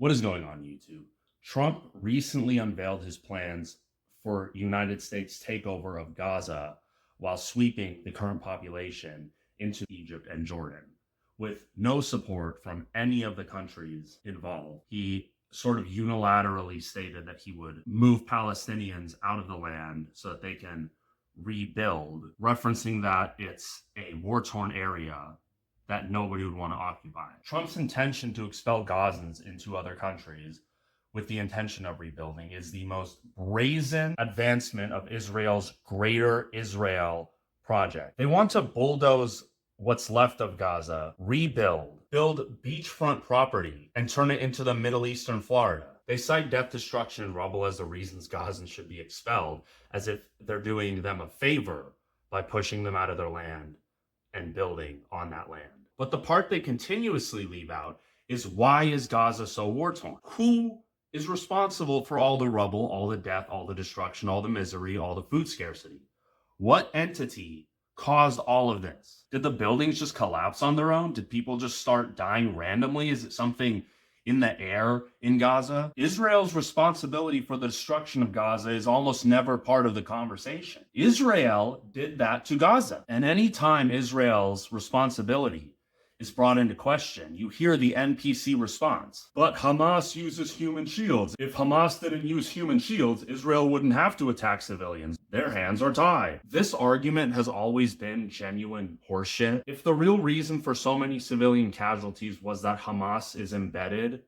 What is going on, YouTube? Trump recently unveiled his plans for United States takeover of Gaza while sweeping the current population into Egypt and Jordan. With no support from any of the countries involved, he sort of unilaterally stated that he would move Palestinians out of the land so that they can rebuild, referencing that it's a war-torn area that nobody would want to occupy. Trump's intention to expel Gazans into other countries with the intention of rebuilding is the most brazen advancement of Israel's Greater Israel project. They want to bulldoze what's left of Gaza, build beachfront property, and turn it into the Middle Eastern Florida. They cite death, destruction, and rubble as the reasons Gazans should be expelled, as if they're doing them a favor by pushing them out of their land and building on that land. But the part they continuously leave out is, why is Gaza so war-torn? Who is responsible for all the rubble, all the death, all the destruction, all the misery, all the food scarcity? What entity caused all of this? Did the buildings just collapse on their own? Did people just start dying randomly? Is it something in the air in Gaza? Israel's responsibility for the destruction of Gaza is almost never part of the conversation. Israel did that to Gaza. And anytime Israel's responsibility is brought into question, you hear the NPC response: but Hamas uses human shields. If Hamas didn't use human shields, Israel wouldn't have to attack civilians. Their hands are tied. This argument has always been genuine horseshit. If the real reason for so many civilian casualties was that Hamas is embedded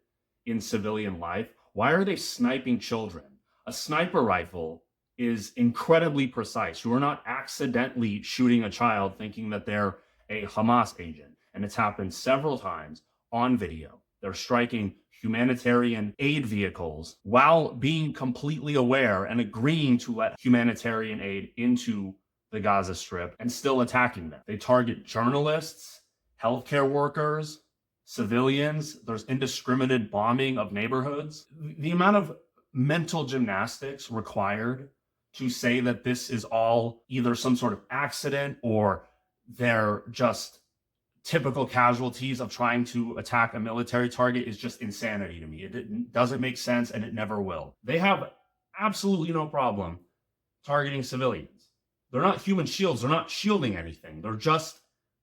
in civilian life, why are they sniping children? A sniper rifle is incredibly precise. You are not accidentally shooting a child thinking that they're a Hamas agent. And it's happened several times on video. They're striking humanitarian aid vehicles while being completely aware and agreeing to let humanitarian aid into the Gaza Strip and still attacking them. They target journalists, healthcare workers, civilians. There's indiscriminate bombing of neighborhoods. The amount of mental gymnastics required to say that this is all either some sort of accident or they're just typical casualties of trying to attack a military target is just insanity to me. It doesn't make sense, and it never will. They have absolutely no problem targeting civilians. They're not human shields. They're not shielding anything. They're just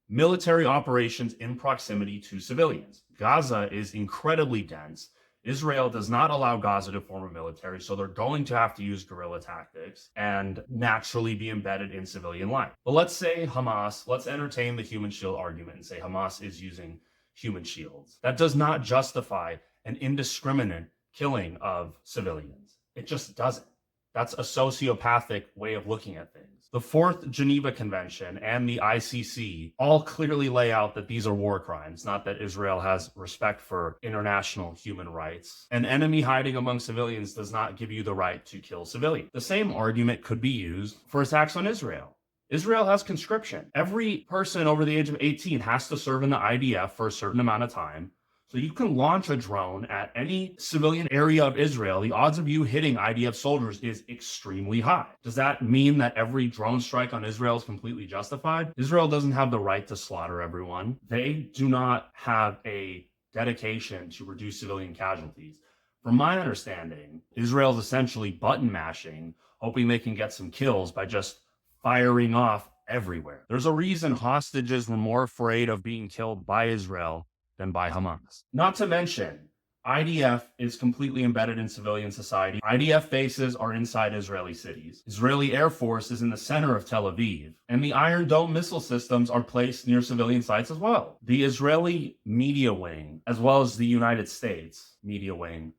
military operations in proximity to civilians. Gaza is incredibly dense. Israel does not allow Gaza to form a military, so they're going to have to use guerrilla tactics and naturally be embedded in civilian life. But let's say Hamas, let's entertain the human shield argument and say Hamas is using human shields. That does not justify an indiscriminate killing of civilians. It just doesn't. That's a sociopathic way of looking at things. The Fourth Geneva Convention and the ICC all clearly lay out that these are war crimes, not that Israel has respect for international human rights. An enemy hiding among civilians does not give you the right to kill civilians. The same argument could be used for attacks on Israel. Israel has conscription. Every person over the age of 18 has to serve in the IDF for a certain amount of time. So you can launch a drone at any civilian area of Israel. The odds of you hitting IDF soldiers is extremely high. Does that mean that every drone strike on Israel is completely justified? Israel doesn't have the right to slaughter everyone. They do not have a dedication to reduce civilian casualties. From my understanding, Israel is essentially button mashing, hoping they can get some kills by just firing off everywhere. There's a reason hostages were more afraid of being killed by Israel than by Hamas. Not to mention, IDF is completely embedded in civilian society. IDF bases are inside Israeli cities. Israeli Air Force is in the center of Tel Aviv, and the Iron Dome missile systems are placed near civilian sites as well. The Israeli media wing, as well as the United States media wing,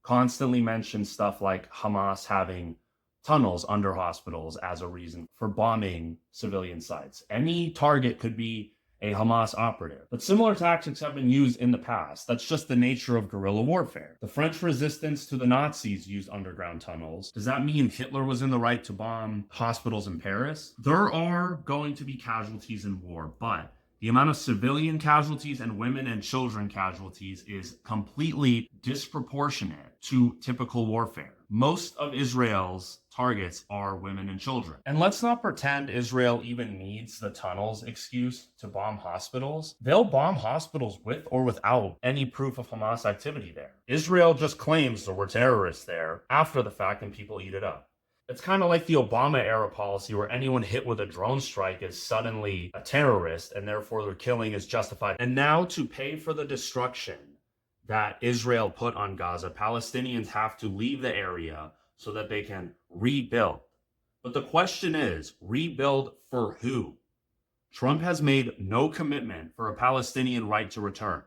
constantly mentions stuff like Hamas having tunnels under hospitals as a reason for bombing civilian sites. Any target could be a Hamas operative. But similar tactics have been used in the past. That's just the nature of guerrilla warfare. The French resistance to the Nazis used underground tunnels. Does that mean Hitler was in the right to bomb hospitals in Paris? There are going to be casualties in war, but the amount of civilian casualties and women and children casualties is completely disproportionate to typical warfare. Most of Israel's targets are women and children. And let's not pretend Israel even needs the tunnels excuse to bomb hospitals. They'll bomb hospitals with or without any proof of Hamas activity there. Israel just claims there were terrorists there after the fact and people eat it up. It's kind of like the Obama era policy where anyone hit with a drone strike is suddenly a terrorist and therefore their killing is justified. And now to pay for the destruction that Israel put on Gaza, Palestinians have to leave the area so that they can rebuild. But the question is, rebuild for who? Trump has made no commitment for a Palestinian right to return.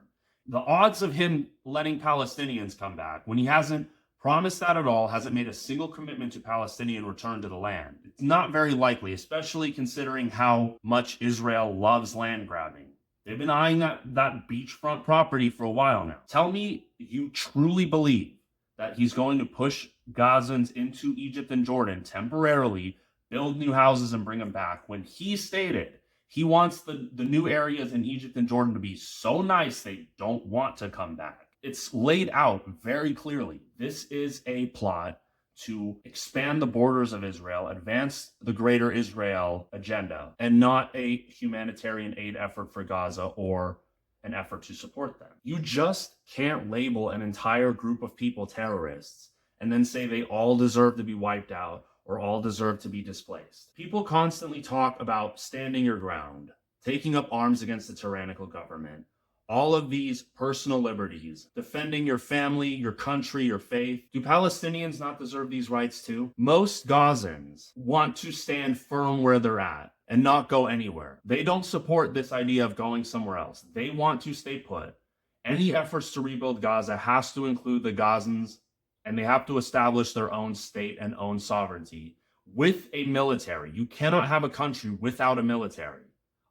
The odds of him letting Palestinians come back when he hasn't promised that at all, hasn't made a single commitment to Palestinian return to the land, it's not very likely, especially considering how much Israel loves land grabbing. They've been eyeing that beachfront property for a while now. Tell me you truly believe that he's going to push Gazans into Egypt and Jordan temporarily, build new houses and bring them back, when he stated he wants the new areas in Egypt and Jordan to be so nice they don't want to come back. It's laid out very clearly. This is a plot to expand the borders of Israel, advance the greater Israel agenda, and not a humanitarian aid effort for Gaza or an effort to support them. You just can't label an entire group of people terrorists and then say they all deserve to be wiped out or all deserve to be displaced. People constantly talk about standing your ground, taking up arms against the tyrannical government, all of these personal liberties, defending your family, your country, your faith. Do Palestinians not deserve these rights too? Most Gazans want to stand firm where they're at and not go anywhere. They don't support this idea of going somewhere else. They want to stay put. Any efforts to rebuild Gaza has to include the Gazans, and they have to establish their own state and own sovereignty with a military. You cannot have a country without a military.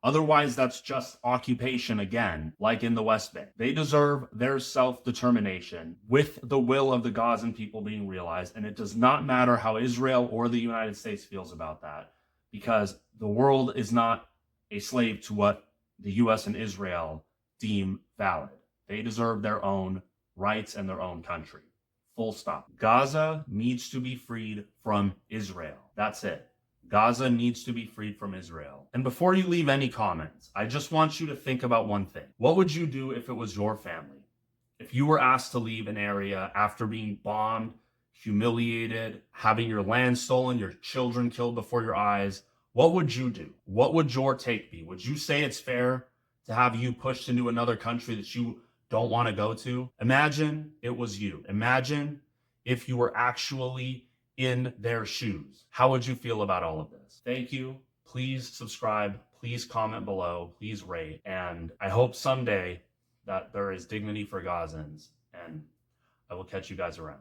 Otherwise, that's just occupation again, like in the West Bank. They deserve their self-determination with the will of the Gazan people being realized, and it does not matter how Israel or the United States feels about that, because the world is not a slave to what the US and Israel deem valid. They deserve their own rights and their own country. Full stop. Gaza needs to be freed from Israel. That's it. Gaza needs to be freed from Israel. And before you leave any comments, I just want you to think about one thing. What would you do if it was your family? If you were asked to leave an area after being bombed, humiliated, having your land stolen, your children killed before your eyes, what would you do? What would your take be? Would you say it's fair to have you pushed into another country that you don't want to go to? Imagine it was you. Imagine if you were actually in their shoes. How would you feel about all of this? Thank you. Please subscribe. Please comment below. Please rate. And I hope someday that there is dignity for Gazans. And I will catch you guys around.